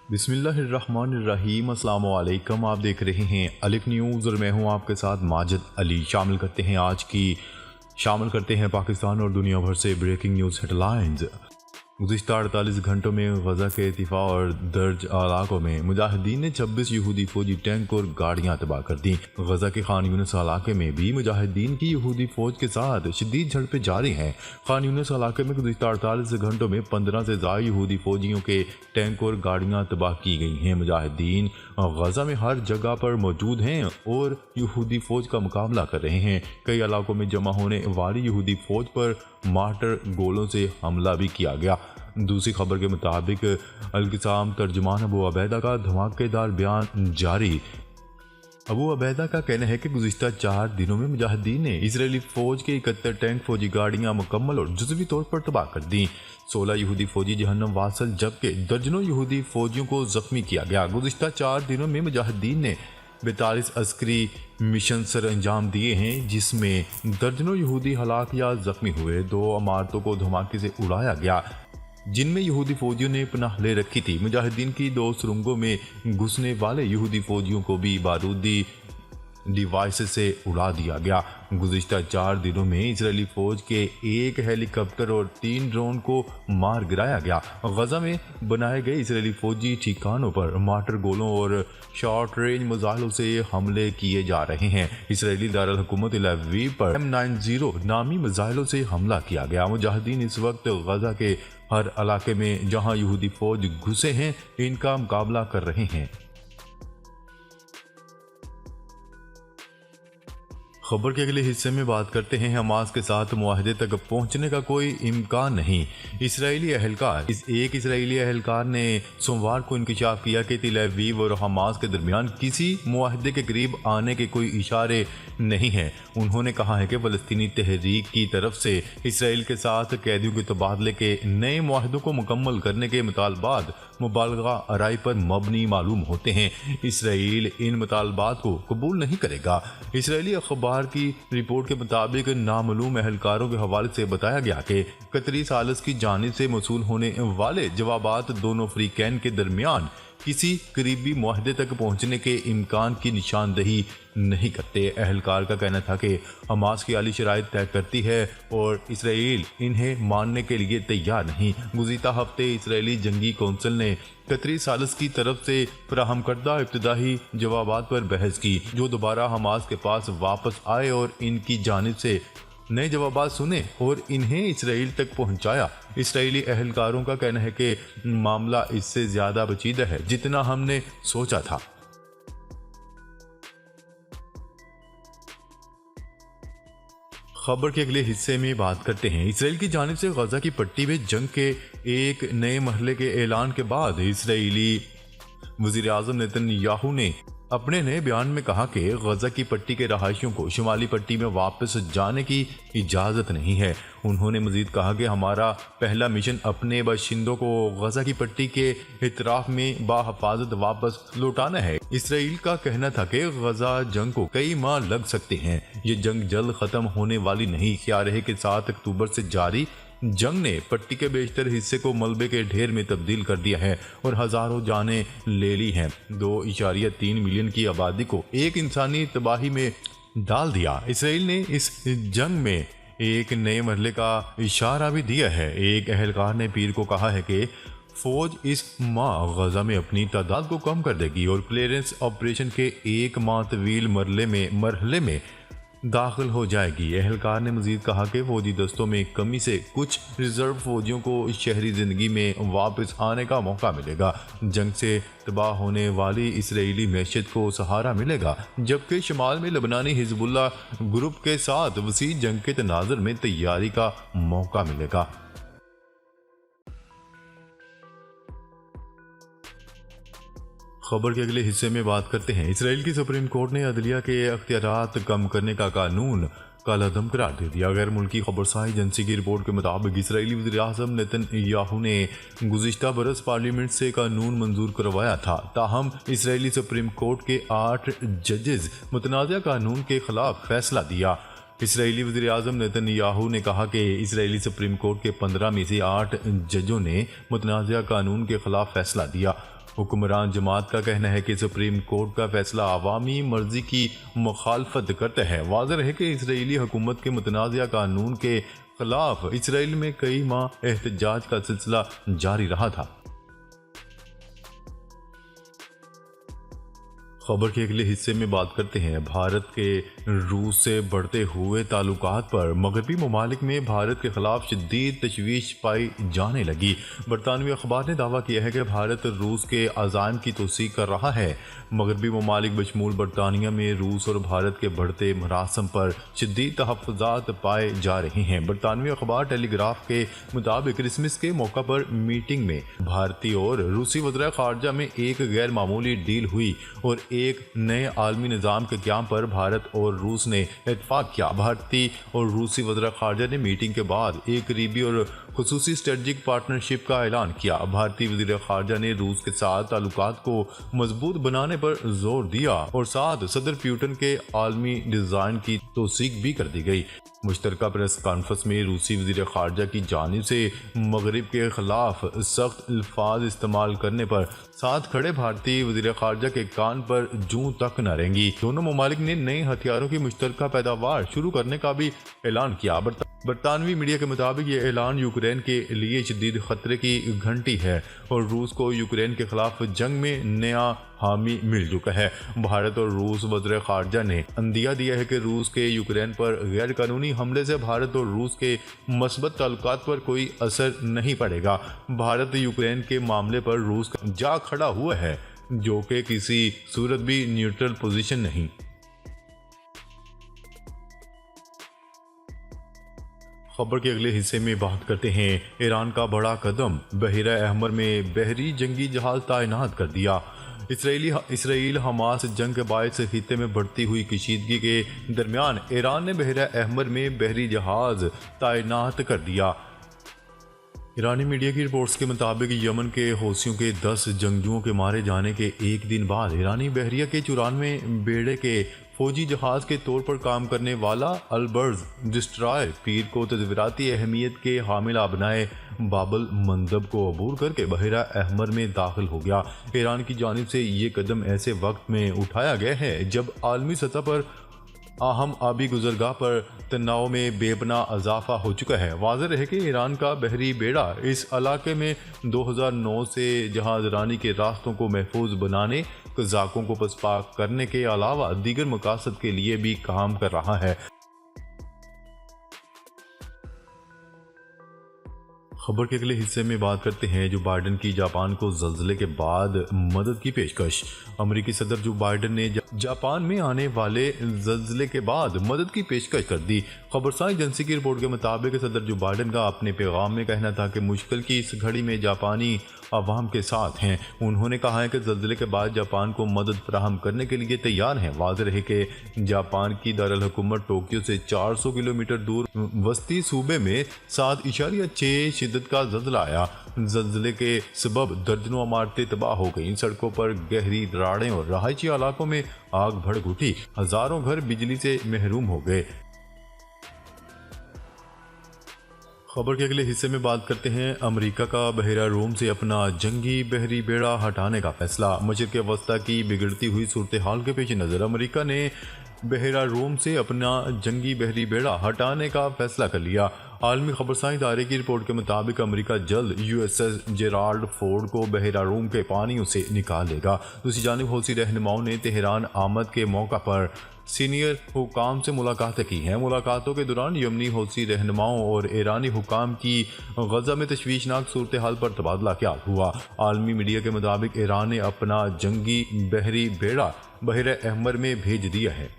बिस्मिल्लाहिर्रहमानिर्रहीम अस्सलाम वालेकुम। आप देख रहे हैं अलिफ न्यूज़ और मैं हूं आपके साथ माजिद अली। शामिल करते हैं पाकिस्तान और दुनिया भर से ब्रेकिंग न्यूज़ हेडलाइंस। गुज़िश्ता 48 घंटों में गज़ा के इतिफ़ा और दर्ज इलाकों में मुजाहिदीन ने 26 यहूदी फौजी टैंक और गाड़ियां तबाह कर दी। गज़ा के खान यूनिस इलाके में भी मुजाहिदीन की यहूदी फौज के साथ शदीद झड़पें जारी हैं। खान यूनिस इलाके में गुज़िश्ता 48 घंटों में 15 से ज़ायद यहूदी फौजियों के टैंक और गाड़ियां तबाह की गई हैं। मुजाहिदीन गज़ा में हर जगह पर मौजूद हैं और यहूदी फौज का मुकाबला कर रहे हैं। कई इलाकों में जमा होने वाली यहूदी फौज पर मार्टर गोलों से हमला भी किया गया। दूसरी खबर के मुताबिक अल-क़िसाम तर्जुमान अबू अबैदा का धमाकेदार बयान जारी। अबू अबैदा का कहना है कि गुज़िश्ता 4 दिनों में मुजाहिदीन ने इजरायली फौज के 71 टैंक फौजी गाड़ियां मुकम्मल और जुज़वी तौर पर तबाह कर दी। 16 यहूदी फौजी जहन्नम वासल जबकि दर्जनों यहूदी फौजियों को जख्मी किया गया। गुज़िश्ता 4 दिनों में मुजाहिदीन ने 42 अस्करी मिशन सर अंजाम दिए हैं, जिसमें दर्जनों यहूदी हलाक या जख्मी हुए। 2 इमारतों को धमाके से उड़ाया गया जिनमें यहूदी फौजियों ने पनाह ले रखी थी। मुजाहिदीन की 2 सुरंगों में घुसने वाले यहूदी फौजियों को भी बारूदी डिवाइस से उड़ा दिया गया। गुज़िश्ता 4 दिनों में इजरायली फौज के 1 हेलीकॉप्टर और 3 ड्रोन को मार गिराया गया। गज़ा में बनाए गए इजरायली फौजी ठिकानों पर मार्टर गोलों और शॉर्ट रेंज मिसाइलों से हमले किए जा रहे हैं। इजरायली दारुल हुकूमत तेल अवीव पर M90 नामी मिसाइलों से हमला किया गया। मुजाहिदीन इस वक्त गज़ा के हर इलाके में जहां यहूदी फौज घुसे हैं इनका मुकाबला कर रहे हैं। खबर के अगले हिस्से में बात करते हैं हमास के साथ मुआहदे तक पहुंचने का कोई इम्कान नहीं। इसराइली अहलकार एक इसराइली अहलकार ने सोमवार को इंकशाफ किया कि तेल अवीव और हमास के दरमियान किसी मुआहदे के करीब आने के कोई इशारे नहीं हैं। उन्होंने कहा है कि फ़लस्तीनी तहरीक की तरफ से इसराइल के साथ कैदियों के तबादले के नए मुआहदों को मुकम्मल करने के मुतालबात मुबालगा आराई पर मबनी मालूम होते हैं। इसराइल इन मुतालबात को कबूल नहीं करेगा। इसराइली अखबार की रिपोर्ट के मुताबिक नामालूम अहलकारों के हवाले से बताया गया कि कतरी सालस की जानिब से मौसूल होने वाले जवाबात दोनों फ्रीकैन के दरमियान किसी करीबी मुआहदे तक पहुंचने के इम्कान की निशानदही नहीं करते। अहलकार का कहना था कि हमास की आली शराइत तय करती है और इसराइल इन्हें मानने के लिए तैयार नहीं। गुज़िश्ता हफ्ते इसराइली जंगी कौंसिल ने कतरी सालस की तरफ से फराहम करदा इब्तदाई जवाबात पर बहस की, जो दोबारा हमास के पास वापस आए और इनकी जानिब से नए जवाबात सुने और इन्हें इसराइल तक पहुंचाया। इसराइली अहलकारों का कहना है कि मामला इससे ज्यादा पेचीदा है जितना हमने सोचा था। खबर के अगले हिस्से में बात करते हैं इसराइल की जानिब से गजा की पट्टी में जंग के एक नए मरहले के ऐलान के बाद इसराइली वज़ीर आज़म नेतन्याहू ने अपने नए बयान में कहा कि गजा की पट्टी के रहायशियों को शुमाली पट्टी में वापस जाने की इजाज़त नहीं है। उन्होंने मजीद कहा कि हमारा पहला मिशन अपने बाशिंदों को गजा की पट्टी के इतराफ में बाहफाजत वापस लौटाना है। इसराइल का कहना था कि गजा जंग को कई माह लग सकते हैं। ये जंग जल्द ख़त्म होने वाली नहीं। ख्याल रहे कि 7 अक्टूबर से जारी जंग ने पट्टी के बेशतर हिस्से को मलबे के ढेर में तब्दील कर दिया है और हजारों जानें ले ली हैं। 2.3 मिलियन की आबादी को एक इंसानी तबाही में डाल दिया। इसराइल ने इस जंग में एक नए मरहले का इशारा भी दिया है। एक अहलकार ने पीर को कहा है कि फौज इस माह गजा में अपनी तादाद को कम कर देगी और क्लियरेंस ऑपरेशन के 1 माह तवील मरहले में दाखिल हो जाएगी। अहलकार ने मजीद कहा कि फौजी दस्तों में कमी से कुछ रिजर्व फौजियों को शहरी जिंदगी में वापस आने का मौका मिलेगा। जंग से तबाह होने वाली इसराइली मैशत को सहारा मिलेगा, जबकि शुमाल में लबनानी हिजबुल्ला ग्रुप के साथ वसी जंग के तनाज़ुर में तैयारी का मौका मिलेगा। खबर के अगले हिस्से में बात करते हैं इसराइल की सुप्रीम कोर्ट ने अदलिया के अख्तियारात कम करने का कानून कालादम करार दे दिया। गैर मुल्की खबरसार एजेंसी की रिपोर्ट के मुताबिक इसराइली वज़ीर आज़म नेतन्याहू ने गुज़िश्ता बरस पार्लियामेंट से कानून मंजूर करवाया था, ताहम इसराइली सुप्रीम कोर्ट के 8 जजेस मुतनाज़ा कानून के खिलाफ फैसला दिया। इसराइली वज़ीर आज़म नेतन्याहू ने कहा कि इसराइली सुप्रीम कोर्ट के 15 में से 8 जजों ने मुतनाज़ा कानून के खिलाफ फैसला दिया। हुक्मरान जमात का कहना है कि सुप्रीम कोर्ट का फैसला अवामी मर्जी की मुखालफत करता है। वाज़ेह है कि इसराइली हुकूमत के मुतनाज़िया कानून के खिलाफ इसराइल में कई माह एहतजाज का सिलसिला जारी रहा था। खबर के अगले हिस्से में बात करते हैं भारत के रूस से बढ़ते हुए ताल्लुकात पर। मगरबी ममालिक में भारत के खिलाफ शदीद तशवीश पाई जाने लगी। बरतानवी अखबार ने दावा किया है कि भारत रूस के अज़ाइम की तौसीक़ कर रहा है। मगरबी ममालिक बशमूल बरतानिया में रूस और भारत के बढ़ते मरासम पर शदीद तहफ़्फ़ुज़ात पाए जा रहे हैं। बरतानवी अखबार टेलीग्राफ के मुताबिक क्रिसमस के मौका पर मीटिंग में भारतीय और रूसी वज़ीर ख़ारजा में एक गैर मामूली डील हुई और एक नए आलमी निज़ाम के क़याम पर भारत और रूस ने इत्तेफाक किया। भारतीय और रूसी वज़ीर ख़ारजा ने मीटिंग के बाद एक करीबी और खुसूसी स्ट्रेटजिक पार्टनरशिप का ऐलान किया। भारतीय वज़ीर ख़ारजा ने रूस के साथ ताल्लुकात को मजबूत बनाने पर जोर दिया और साथ सदर पुतिन के आलमी डिज़ाइन की तौसीक़ भी कर दी गई। मुश्तरका प्रेस कॉन्फ्रेंस में रूसी वज़ीर ख़ारजा की जानिब से मगरिब के खिलाफ सख्त अल्फाज इस्तेमाल करने पर साथ खड़े भारतीय वज़ीर ख़ारजा के कान पर जूं तक न रेंगी। दोनों ममालिक ने नए हथियारों की मुश्तरका पैदावार शुरू करने का भी ऐलान किया। बरतानवी मीडिया के मुताबिक ये ऐलान यूक्रेन के लिए शदीद खतरे की घंटी है और रूस को यूक्रेन के खिलाफ जंग में नया हामी मिल चुका है। भारत और रूस वज़ीर ख़ारजा ने अंदिया दिया है कि रूस के यूक्रेन पर गैर कानूनी हमले से भारत और रूस के मस्बत ताल्लुकात पर कोई असर नहीं पड़ेगा। भारत यूक्रेन के मामले पर रूस का जा खड़ा हुआ है, जो कि किसी सूरत भी न्यूट्रल पोजीशन नहीं। खबर के अगले हिस्से में बात करते हैं ईरान का बड़ा कदम, बहरा अहमर में बहरी जंगी जहाज तैनात कर दिया। इसराइल हमास जंग के बायस खित्ते में बढ़ती हुई कशीदगी के दरमियान ईरान ने बहरा अहमर में बहरी जहाज तैनात कर दिया। ईरानी मीडिया की रिपोर्ट्स के मुताबिक यमन के हौसियों के 10 जंगजुओं के मारे जाने के एक दिन बाद ईरानी बहरिया के 94 बेड़े के फौजी जहाज के तौर पर काम करने वाला अलबर्ज डिस्ट्रॉयर पीर को तज़वीराती अहमियत के हामिल अपनाए बाबल मंदब को अबूर करके बहरा अहमर में दाखिल हो गया। ईरान की जानिब से ये कदम ऐसे वक्त में उठाया गया है जब आलमी सतह पर अहम आबी गुजरगाह पर तनाव में बेपना इजाफा हो चुका है। वाज़ेह है कि ईरान का बहरी बेड़ा इस इलाके में 2009 से जहाज़रानी के रास्तों को महफूज बनाने, कज़ाकों को पसपाक करने के अलावा दीगर मकासद के लिए भी काम कर रहा है। खबर के अगले हिस्से में बात करते हैं जो बाइडन की जापान को ज़ल्ज़ले के बाद मदद की पेशकश। अमेरिकी सदर जो बाइडन ने जापान में आने वाले ज़ल्ज़ले के बाद मदद की पेशकश कर दी। खबरसार एजेंसी की रिपोर्ट के मुताबिक सदर जो बाइडन का अपने पैगाम में कहना था कि मुश्किल की इस घड़ी में जापानी अवाम के साथ हैं। उन्होंने कहा है कि ज़ल्ज़ले के बाद जापान को मदद फराहम करने के लिए तैयार हैं। वाज़ेह है कि जापान की दारुल हुकूमत टोक्यो से 400 किलोमीटर दूर वस्ती सूबे में 7.6 शिद्दत का ज़ल्ज़ला आया। ज़ल्ज़ले के सबब दर्जनों इमारतें तबाह हो गईं, सड़कों पर गहरी दरारें और रहायशी इलाकों में आग भड़क उठी, हज़ारों घर बिजली से महरूम हो गए। खबर के अगले हिस्से में बात करते हैं अमेरिका का बहरा रूम से अपना जंगी बहरी बेड़ा हटाने का फैसला। मशरिक़ वस्ता की बिगड़ती हुई सूरत हाल के पेश नज़र अमेरिका ने बहरा रूम से अपना जंगी बहरी बेड़ा हटाने का फैसला कर लिया। आलमी खबरसां इदारे की रिपोर्ट के मुताबिक अमेरिका जल्द USS जेराल्ड फोर्ड को बहरा रूम के पानियों से निकाल लेगा। दूसरी जानिब हौसी रहनुमाओं ने तेहरान आमद के मौका पर सीनियर हुकाम से मुलाकातें की हैं। मुलाकातों के दौरान यमनी हौसी रहनुमाओं और ईरानी हुकाम की गजा में तशवीशनाक सूरत हाल पर तबादला ख्याल हुआ। आलमी मीडिया के मुताबिक ईरान ने अपना जंगी बहरी बेड़ा बहरा अहमर में भेज दिया है।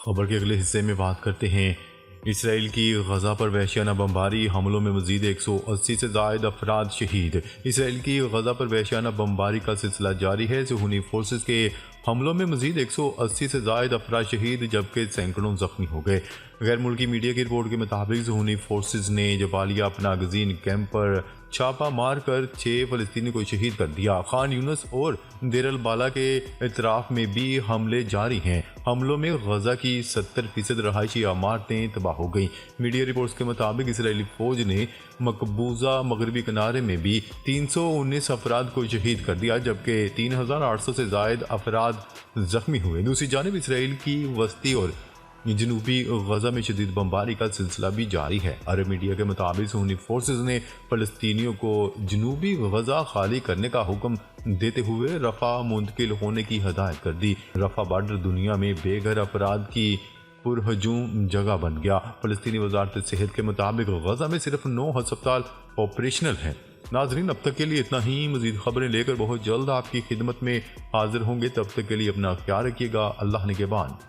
खबर के अगले हिस्से में बात करते हैं इसराइल की गजा पर वहशियाना बमबारी हमलों में मजीद 180 से ज़ायद अफराद शहीद। इसराइल की गजा पर वहशियाना बमबारी का सिलसिला जारी है। सुहूनी फोर्सेस के हमलों में मजीद 180 से जायद अफराद शहीद जबकि सैकड़ों जख्मी हो गए। गैर मुल्की मीडिया की रिपोर्ट के मुताबिक ज़हूनी फोर्सेज ने जबालिया अपना गजीन कैंप पर छापा मार कर 6 फ़लस्तीनी को शहीद कर दिया। खान यूनस और देर अल बाला के इतराफ़ में भी हमले जारी हैं। हमलों में गजा की 70% रहायशी इमारतें तबाह हो गई। मीडिया रिपोर्ट्स के मुताबिक इसराइली फ़ौज ने मकबूजा मगरबी किनारे में भी 319 अफराद को शहीद कर दिया जबकि 3800 से जायद अफराद जख्मी हुए। दूसरी जानिब इसराइल की वस्ती और जनूबी गजा में शदीद बमबारी का सिलसिला भी जारी है। अरब मीडिया के मुताबिक सुन्नी फोर्सेज ने फ़लस्तीनियों को जनूबी गजा खाली करने का हुक्म देते हुए रफ़ा मुंतकिल होने की हदायत कर दी। रफ़ा बॉर्डर दुनिया में बेघर अफराद की पुरहजूम जगह बन गया। फ़लस्तीनी वजारत सेहत के मुताबिक गजा में सिर्फ 9 हस्पताल ऑपरेशनल हैं। नाजरीन, अब तक के लिए इतना ही। मज़ीद खबरें लेकर बहुत जल्द आपकी खिदमत में हाजिर होंगे। तब तक के लिए अपना ख्याल रखिएगा। अल्लाह ने के बाद।